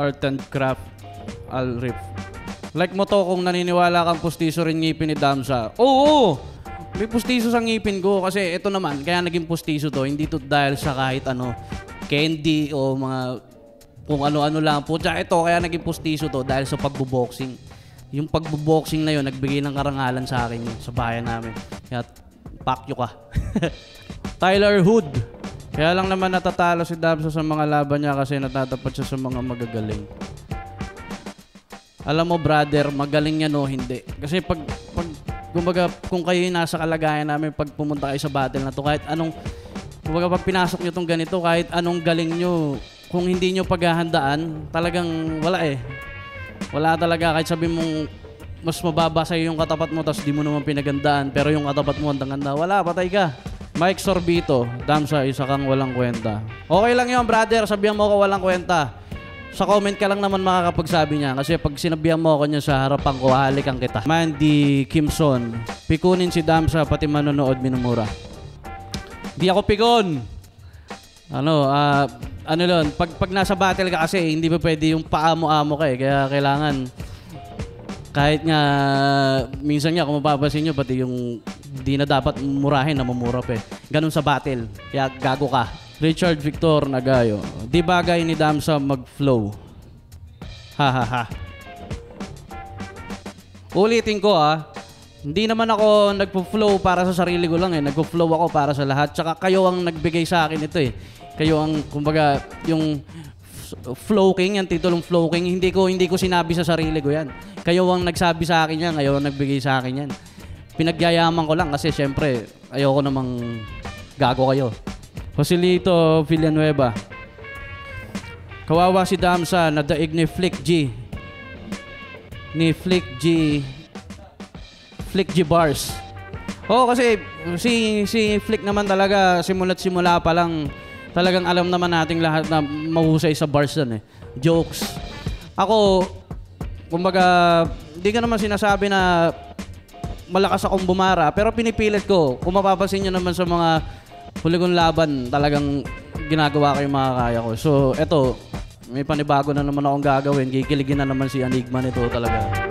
art and craft, Alrif. Like mo to kung naniniwala kang pustiso rin ngipin ni Damsa. Oo! May pustiso sa ngipin ko kasi ito naman, kaya naging pustiso to, hindi to dahil sa kahit ano, candy o mga kung ano-ano lang po. Tsaka ito, kaya naging pustiso to dahil sa pagbo-boxing. Yung pagbo-boxing na yun, nagbigay ng karangalan sa akin yun, sa bayan namin. Kaya, pakyo ka. Tyler Hood. Kaya lang naman natatalo si Damsa sa mga laban niya kasi natatapat siya sa mga magagaling. Alam mo, brother, magaling yan o hindi. Kasi kumbaga, kung kayo yung nasa kalagayan namin, pag pumunta kayo sa battle na to, kahit anong, kumbaga, pag pinasok nyo tong ganito, kahit anong galing nyo, kung hindi nyo paghahandaan, talagang wala eh. Wala talaga. Kahit sabi mong mas mababa sa'yo yung katapat mo tapos di mo naman pinagandaan pero yung katapat mo ang ganda. Wala, patay ka. Mike Sorbito, Damsa, isa kang walang kwenta. Okay lang yun, brother. Sabihan mo ako walang kwenta. Sa comment ka lang naman makakapagsabi niya kasi pag sinabihan mo ako niya sa harapan ko, halikan kita. Mandy Kimson, pikunin si Damsa pati manonood minumura. Di ako pikon. Ano lang, pag nasa battle ka kasi, hindi pa pwede yung paamo-amo ka eh. Kaya kailangan, kahit nga, minsan nga, kung mapapasin nyo, pati yung hindi na dapat murahin, namumura pa eh. Ganun sa battle. Kaya gago ka. Richard Victor Nagayo. Di bagay ni Damsa mag-flow. Ha. Ulitin ko hindi naman ako nagpo-flow para sa sarili ko lang eh. Nagpo-flow ako para sa lahat. Tsaka kayo ang nagbigay sa akin ito eh. Kayo ang, kumbaga, yung flow king, yung titulong flow king, hindi ko sinabi sa sarili ko yan. Kayo ang nagsabi sa akin yan, kayo ang nagbigay sa akin yan. Pinagyayaman ko lang kasi syempre, ayoko namang gago kayo. Joselito Villanueva. Kawawa si Damsa, nadaig ni Flick G. Flick G Bars. Kasi si Flick naman talaga, simula't-simula pa lang, talagang alam naman nating lahat na mahusay sa bars yan eh. Jokes. Ako, kumbaga, hindi ka naman sinasabi na malakas akong bumara, pero pinipilit ko. Kung mapapasin nyo naman sa mga huli kong laban, talagang ginagawa ko yung makakaya ko. So, eto, may panibago na naman akong gagawin. Kikiligin na naman si Enigma nito talaga.